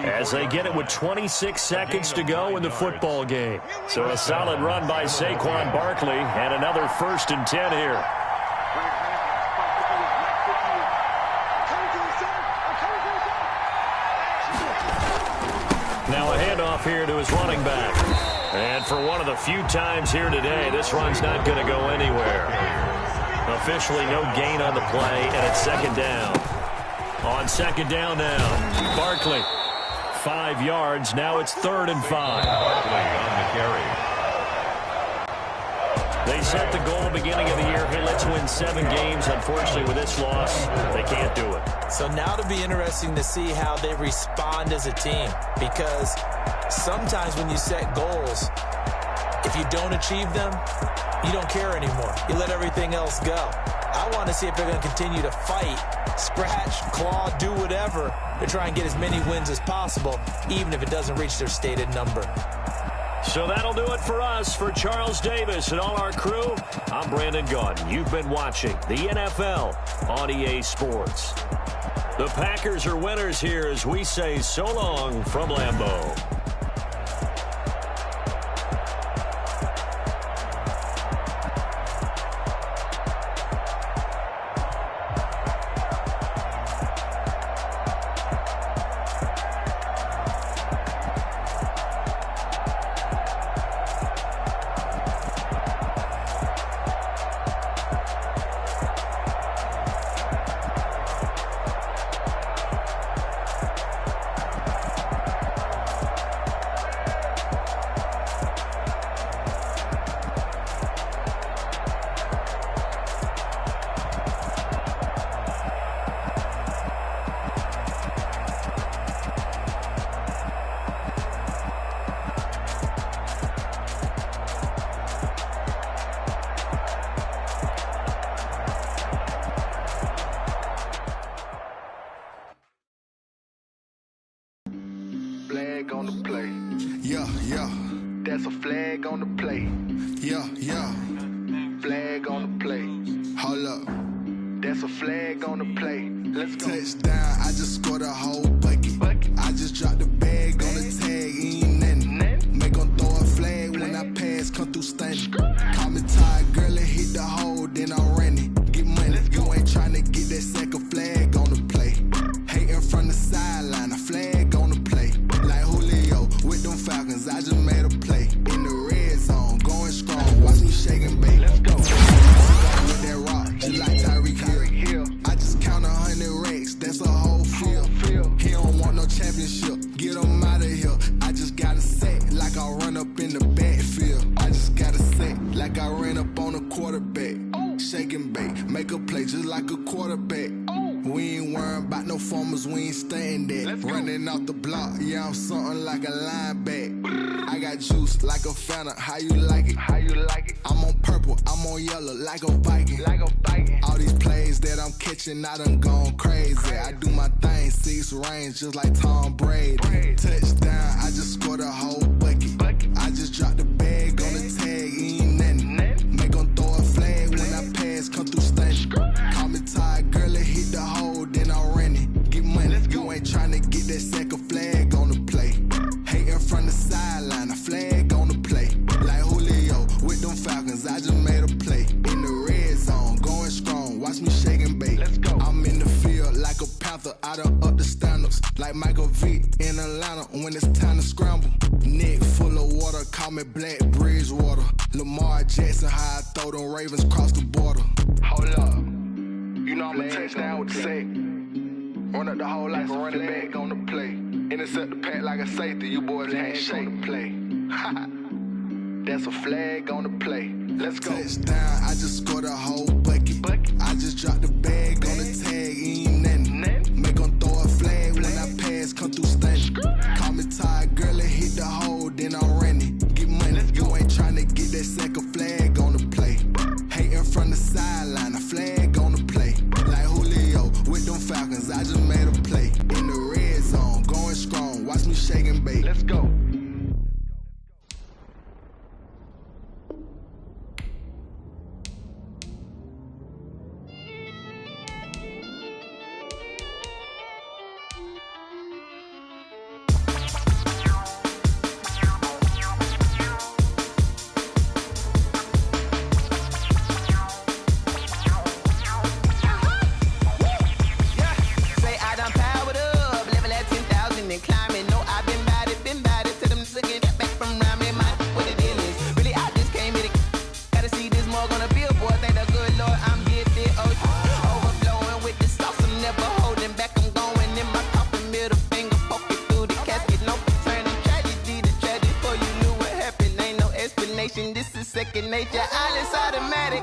as they get it with 26 seconds to go in the football game. So a solid run by Saquon Barkley and another 1st and 10 here. Now a handoff here to his running back. And for one of the few times here today, this run's not going to go anywhere. Officially no gain on the play, and it's second down. On second down now, Barkley. 5 yards. Now it's 3rd and 5. Barkley on the carry. They set the goal beginning of the year. Hey, let's win 7 games. Unfortunately, with this loss, they can't do it. So now it'll be interesting to see how they respond as a team, because sometimes when you set goals, if you don't achieve them, you don't care anymore. You let everything else go. I want to see if they're going to continue to fight, scratch, claw, do whatever to try and get as many wins as possible, even if it doesn't reach their stated number. So that'll do it for us. For Charles Davis and all our crew, I'm Brandon Gaudin. You've been watching the NFL on EA Sports. The Packers are winners here as we say so long from Lambeau. Flag on the play. Yeah, yeah. That's a flag on the play. Yeah, yeah. Flag on the play. Hold up. That's a flag on the play. Let's go. Touchdown, I just scored a whole bucket. I just dropped the bag on the tag, ain't nothing. Make 'em throw a flag when I pass, come through stunning. Call me tired, girl, and hit the hole, then I'm running. Get money, you ain't tryna get that second flag on the play. Hating from the sideline, a flag on the play. Like Julio with them Falcons, I just made a play. In the red zone, going strong, watch me shake and bake. Let's go. With that rock, just like Tyreek Hill. I just count 100 racks, that's a whole field. He don't want no championship, get him out of here. I just got a set, like I run up in the backfield. I just got a set, like I ran up on a quarterback. Shake and bake, make a play just like a quarterback. We ain't worrying about no formers, we ain't staying there. Running off the block, yeah, I'm something like a linebacker. I got juice like a Fanta, how you like it? How you like it? I'm on purple, I'm on yellow, like a Viking. Like a Viking. All these plays that I'm catching, I done gone crazy. I do my thing, 6 range, just like Tom Brady. Touchdown, I just scored a whole bucket. I just dropped the bag on the tag, ain't nothing. Make 'em throw a flag when I pass, come through stunning. Call me tired, girl, and hit the hole, then I'm running. Get money, you ain't tryna get that second flag on the play. Hating from the sideline, a flag on the play. Like Julio with them Falcons, I just made a play. In the red zone, going strong, watch me shake and bake. Let's go. I'm in the field like a Panther, I done up the standards. Like Michael Vick in Atlanta when it's time to scramble. Neck full of water, call me Black Bridgewater. Lamar Jackson, how I throw them Ravens cross the border. Hold up. You know I'm a touchdown with the sack. Run up the hole like a running back on the play. Intercept the pack like a safety, you boys can't shake the play. That's a flag on the play. Let's go. Touchdown, I just scored a whole bucket. I just dropped the bag on the tag, ain't nothing. Make 'em throw a flag when I pass, come through stunning. Call me tired, girl, and hit the hole, then I'm running. Get money, you ain't tryna get that second flag on the play. Hating from the sideline, a flag on the play. Like Julio with them Falcons, I just made a play. In the red zone, going strong, watch me shake and bake. Let's go. Say I done powered up, level at 10,000 and climbing. No, I've been bad it, station. This is second nature. All is automatic.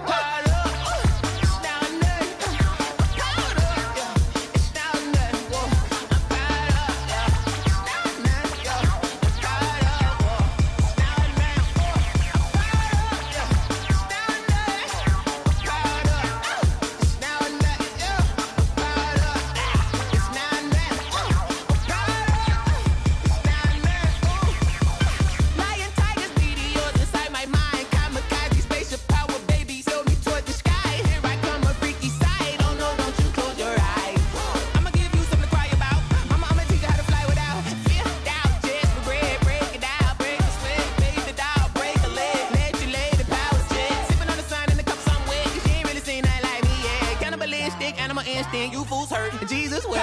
You fools hurt. Jesus will.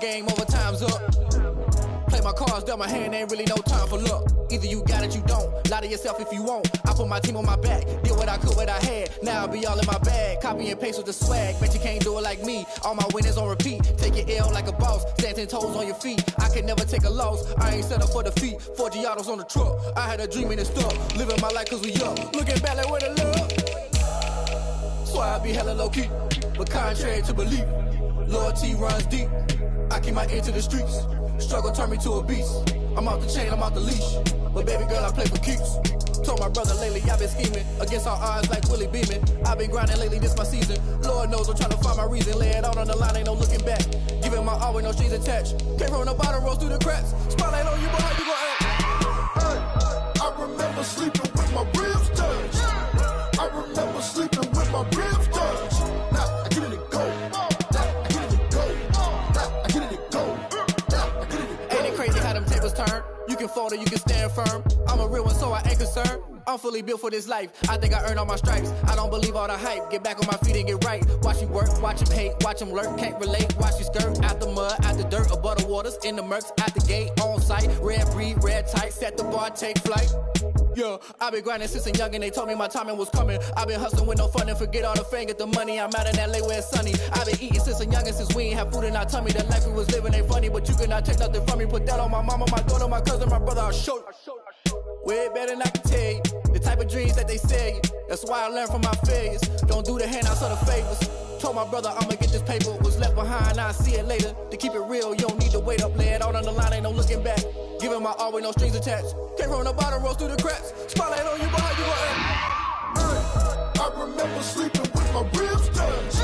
Game over, time's up. Play my cards, dealt my hand, ain't really no time for luck. Either you got it, you don't. Lie to yourself if you won't. I put my team on my back, did what I could, what I had. Now I'll be all in my bag, copy and paste with the swag. Bet you can't do it like me. All my winners on repeat. Take your L like a boss, stand 10 toes on your feet. I can never take a loss, I ain't set up for defeat. 4 Giottos on the truck, I had a dream and it stuck. Living my life cause we young, looking back like where the love. So I be hella low key, but contrary to belief, loyalty runs deep. I keep my ear to the streets. Struggle turned me to a beast. I'm off the chain, I'm off the leash. But baby girl, I play for keeps. Told my brother lately, I've been scheming against all odds like Willie Beeman. I've been grinding lately, this my season. Lord knows I'm trying to find my reason. Lay it out on the line, ain't no looking back. Giving my all with no strings attached. Came from the bottom, rose through the cracks. Spotlight on you, but how you gon' act? I remember sleeping with my ribs touched. I remember sleeping with my ribs touched. Now I get it to go. Turn. You can fold or you can stand firm. I'm a real one, so I ain't concerned. I'm fully built for this life. I think I earned all my stripes. I don't believe all the hype. Get back on my feet and get right. Watch you work, watch him hate, watch him lurk. Can't relate, watch you skirt. Out the mud, out the dirt, above the waters, in the murks, out the gate, on site. Red breed, red tight, set the bar, take flight. Yeah, I've been grinding since a young and they told me my timing was coming. I've been hustling with no fun and forget all the fame, get the money. I'm out in LA where it's sunny. I've been eating since a young and since we ain't have food in our tummy. The life we was living ain't funny, but you cannot take nothing from me. Put that on my mama, my daughter, my cousin, my brother, I'll show you. Way better than I can tell you. The type of dreams that they sell you. That's why I learned from my failures. Don't do the handouts or the favors. Told my brother I'ma get this paper. Was left behind, I'll see it later. To keep it real, you don't need to wait up. Lay it out on the line, ain't no looking back. Giving my all with no strings attached. Came from the bottom, rose through the cracks. Spotlight on you, but how you gon' act? I remember sleeping with my ribs touched.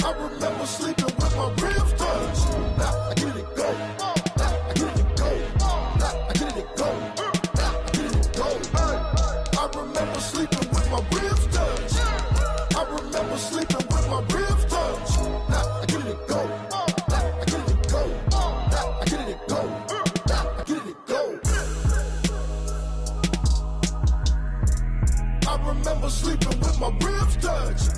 I remember sleeping with my ribs touched. Now I get it to go. Now I get it to go. Now I get it to go. Now I get it to go. I remember sleeping with my ribs touched. I remember sleeping with my ribs touched. Now I get it to go. Now I get it to go. Now I get it to go. Now I get it to go. I remember sleeping with my ribs touched.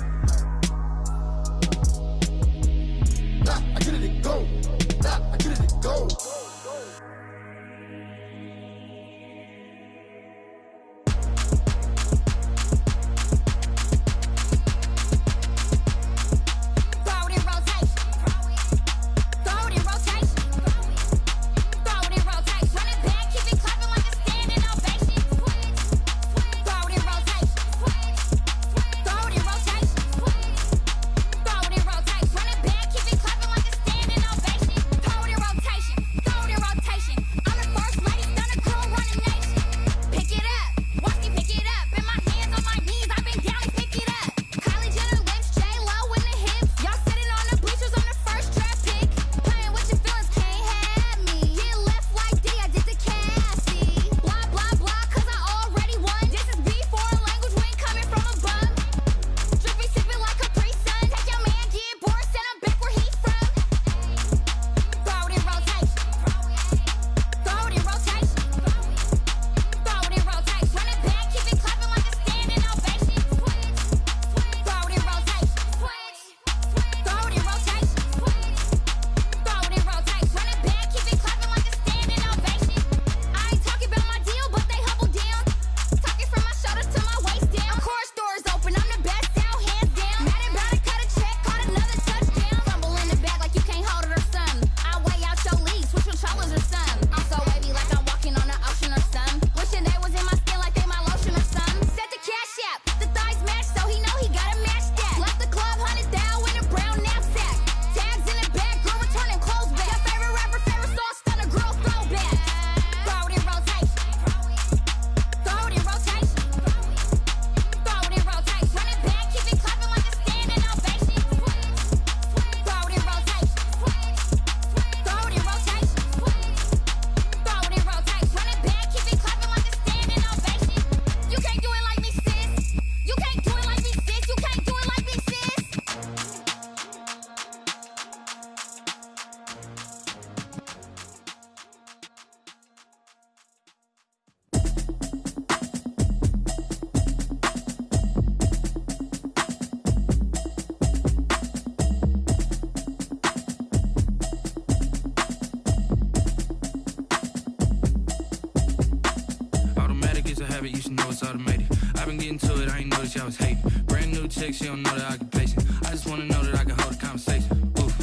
chick, she don't know the occupation. I just wanna know that I can hold a conversation. Oof,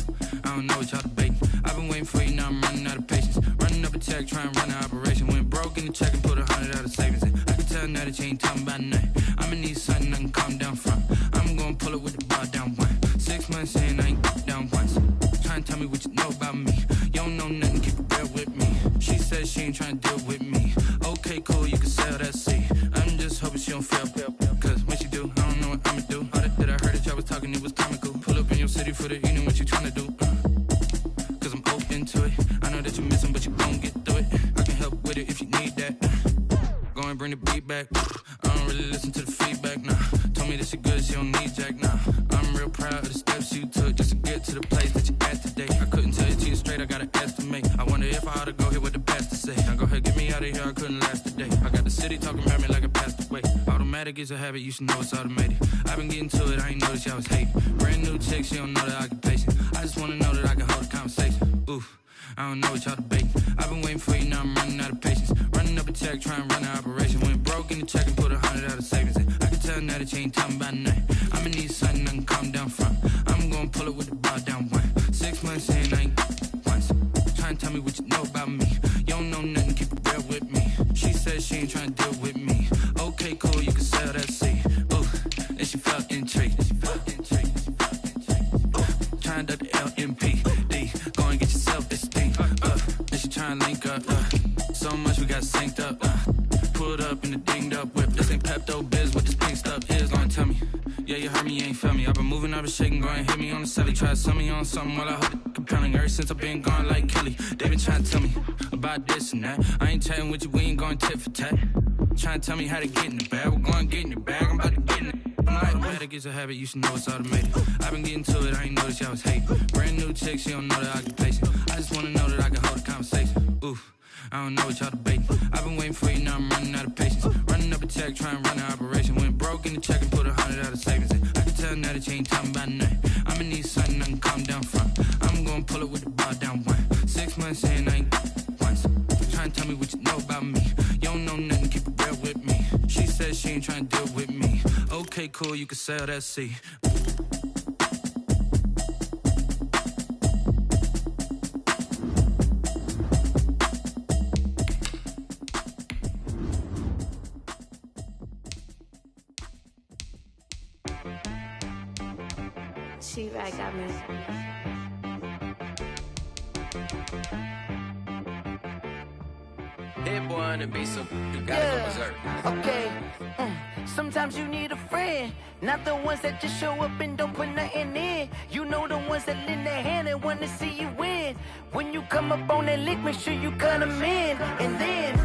I don't know what y'all debating. I've been waiting for you, now I'm running out of patience. Running up a check, trying to run an operation. Went broke in the check and put 100 out of savings in. I can tell now that you ain't talking about nothing. I'ma need something I can calm down from. I'm gonna pull it with the bar down one. 6 months in, I ain't down once. Trying to tell me what you know about me. You don't know nothing, keep it real with me. She said she ain't trying to deal with me. Okay, cool, you can sell that seat. I'm just hoping she don't fail. Cause when she do, I don't know what I'ma do. All that I heard that y'all was talking, it was comical. Pull up in your city for the evening, what you trying to do? Cause I'm open to it. I know that you're missing, but you gon' get through it. I can help with it if you need that. Go and bring the beat back. I don't really listen to the feedback, nah. Told me that she good, she don't need jack, nah. I'm real proud of the steps you took just to get to the place that you at today. I couldn't tell you to you straight, I gotta estimate. I wonder if I ought to go here with the pastor say. Now go ahead, get me out of here, I couldn't last a day. I got the city talking about me like I passed away. Automatic is a habit, you should know it's automated. I've been getting to it, I ain't noticed y'all was hating. Brand new chick, she don't know the occupation. I just wanna know that I can hold a conversation. Oof, I don't know what y'all debating. I've been waiting for you, now I'm running out of patience. Running up a check, trying to run an operation. Went broke in the check and put 100 out of savings in. I can tell now that you ain't talking about nothing. I'ma need something I can calm down from. I'm gonna pull it with the bar down one. 6 months in, I ain't once. Trying to tell me what you know about me. You don't know nothing, keep it real with me. She said she ain't trying to deal with me. Okay, cool, you can sell that seat. Ooh, then she felt intrigued. Trying to the LMPD. Go and get yourself this thing. Then she trying to link up. So much we got synced up. Pulled up in the dinged up whip. This ain't Pepto Biz, what this pink stuff is. Gonna tell me. Yeah, you heard me, you ain't felt me. I've been moving, I've been shaking, go and hit me on the celly. Try to sell me on something while I hold it compelling. Ever since I've been gone like Kelly. They been trying to tell me about this and that. I ain't chatting with you, we ain't going tit for tat. Trying to tell me how to get in the bag. We're going to get in the bag, I'm about to get in it. Automatic is a habit, you should know it's automated. I've been getting to it, I ain't noticed y'all was hating. Brand new chick, she don't know the occupation. I just wanna know that I can hold a conversation. Oof, I don't know what y'all debating. I've been waiting for you, now I'm running out of patience. Running up a check, trying to run an operation. Went broke in the check and put 100 out of savings in. I can tell now that you ain't talking about nothing. I'ma need something I can calm down from. I'm gonna pull it with the bar down one. 6 months in, I ain't once. Trying to tell me what you know about me. You don't know nothing, keep it real with me. She said she ain't trying to deal with me. Okay, cool, you can sell that seat. She-Rag got me. Hit boy on the beat, so you gotta go berserk. Okay. Sometimes you need a friend, not the ones that just show up and don't put nothing in. You know the ones that lend their hand and want to see you win. When you come up on that lick, make sure you cut them in. And then,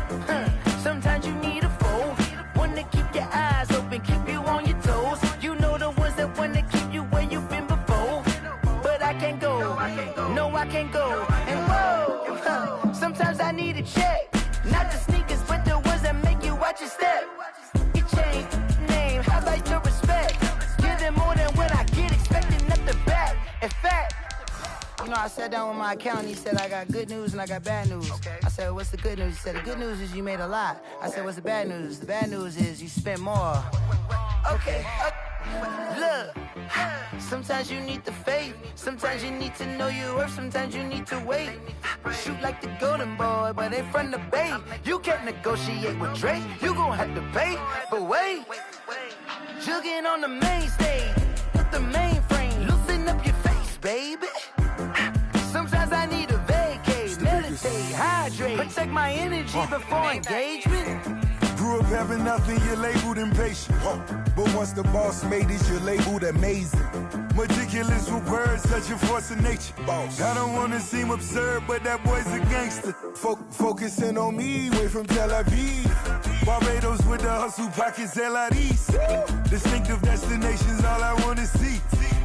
sometimes you need a foe, one to keep your eyes open, keep you on your toes. You know the ones that want to keep you where you've been before. But I can't go, no I can't go. And whoa, sometimes I need a check. Not the sneakers, but the ones that make you watch your step. Your chain, name, how about your respect? Give them more than what I get, expecting nothing back. In fact, you know, I sat down with my accountant, he said I got good news and I got bad news. Okay. I said, what's the good news? He said, the good news is you made a lot. I said, what's the bad news? The bad news is you spent more. Okay. Look, sometimes you need the faith, sometimes you need to know your worth, sometimes you need to wait. Shoot like the golden boy, but ain't from the bay. You can't negotiate with Drake, you gon' have to pay. But wait, jugging on the main stage, with the mainframe, loosen up your face, baby. Sometimes I need a vacate, meditate, hydrate, protect my energy before engagement. Grew up having nothing, you're labeled impatient. But once the boss made it, you're labeled amazing. Meticulous with words, such a force of nature. I don't wanna seem absurd, but that boy's a gangster. Focusing on me, way from Tel Aviv. Barbados with the hustle pockets, LIDs. Distinctive destinations, all I wanna see.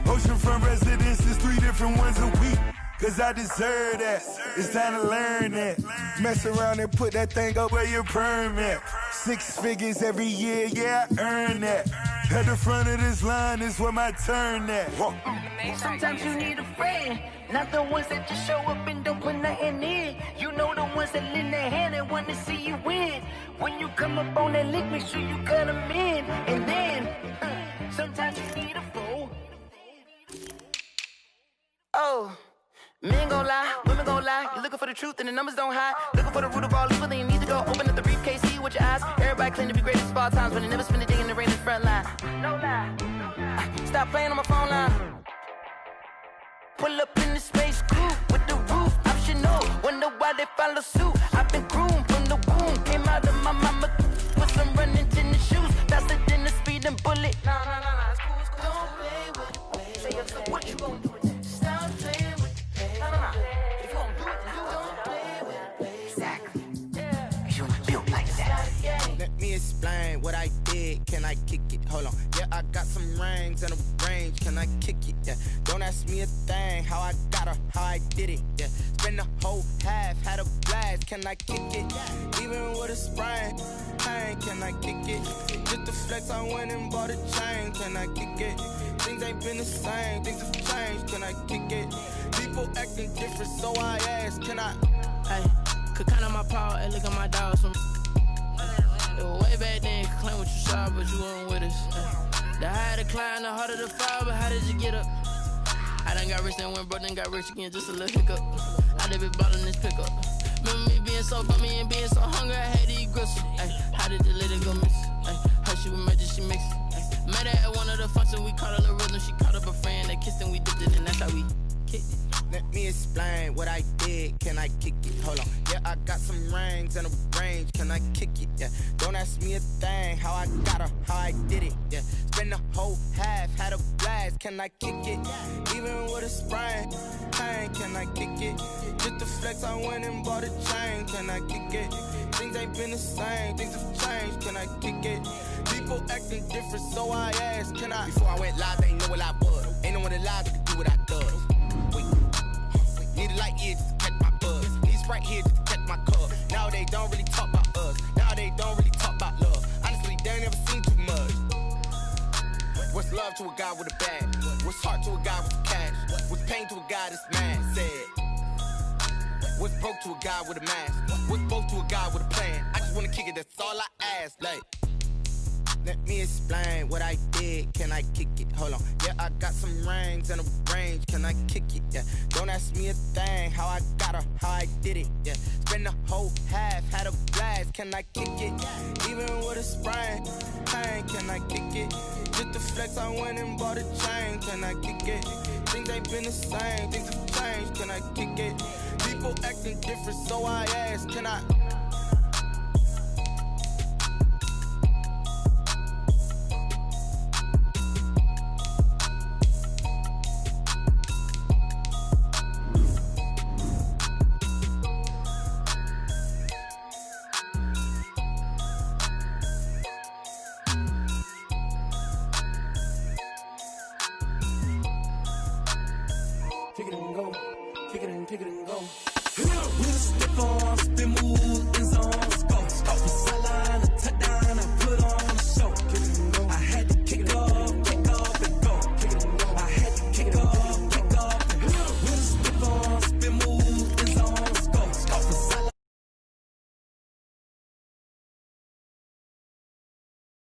Oceanfront residences, 3 different ones a week. Cause I deserve that, it's time to learn that. Mess around and put that thing up where your perm at. 6 figures every year, yeah, I earn that. At the front of this line is where my turn at. Sometimes you need a friend, not the ones that just show up and don't put nothing in. You know the ones that lend their hand and want to see you win. When you come up on that lick, make sure you cut them in. And then, Sometimes you need a fool. Oh, men gon' lie, women gon' lie. You looking for the truth and the numbers don't hide. Looking for the root of all evil, then you need to go open up the briefcase, see with your eyes. Everybody claim to be greatest of all times, but they never spend a day in the rain in the front line. No lie. Stop playing on my phone line. Pull up in the space coupe with the roof optional. Wonder why they follow suit. I've been groomed from the womb. Came out of my mama with some running tennis shoes. Faster than the speeding bullet. Nah, it's cool, it's cool. Don't play with it. Say up, so what you gon' do with it? Stop playing with it. Nah. If you gon' do it, then you don't play with it. Exactly. You was built like that. Let me explain what I did. Can I kick it? Hold on. Yeah, I got some rings and a range. Can I kick it? Yeah. Don't ask me a thing. How I got her, how I did it. Yeah. Spend the whole half, had a blast. Can I kick it? Even with a sprain. Pain, can I kick it? Just the flex, I went and bought a chain. Can I kick it? Things ain't been the same. Things have changed. Can I kick it? People acting different, so I ask. Can I? Hey, could count on my power and look at my dogs from. Way back then, you could claim what you saw, but you weren't with us. The higher the climb, the harder the fall, but how did you get up? I done got rich, then went broke, then got rich again, just a little hiccup. I done been ballin' this pickup. Remember me being so bummy and being so hungry, I had to eat gristle. Ay, how did the lady go miss? Ay, her she was magic, she mixed. Ay, met her at one of the functions, we caught a little rhythm, she caught up a friend, they kissed and we dipped it, and that's how we kicked it. Let me explain what I did. Can I kick it? Hold on. Yeah, I got some rings and a range. Can I kick it? Yeah. Don't ask me a thing. How I got her, how I did it. Yeah. Spend the whole half, had a blast. Can I kick it? Even with a sprain. Pain, can I kick it? Just the flex, I went and bought a chain. Can I kick it? Things ain't been the same. Things have changed. Can I kick it? People acting different, so I asked. Can I? Before I went live, they ain't know what I was. Ain't no one alive that could do what I does. Need a light here just to catch my buzz. Need Sprite here just to catch my cup. Now they don't really talk about us. Now they don't really talk about love. Honestly, they ain't never seen too much. What's love to a guy with a bag? What's heart to a guy with cash? What's pain to a guy that's mad? Said. What's broke to a guy with a mask? What's both to a guy with a plan? I just wanna kick it, that's all I ask. Like, let me explain what I did. Can I kick it? Hold on. Yeah, I got some rings and a range. Can I kick it? Yeah. Don't ask me a thing. How I got her, how I did it. Yeah. Spend the whole half, had a blast. Can I kick it? Even with a sprain. Pain, can I kick it? Just the flex, I went and bought a chain. Can I kick it? Things ain't been the same. Things have changed. Can I kick it? People acting different, so I ask. Can I?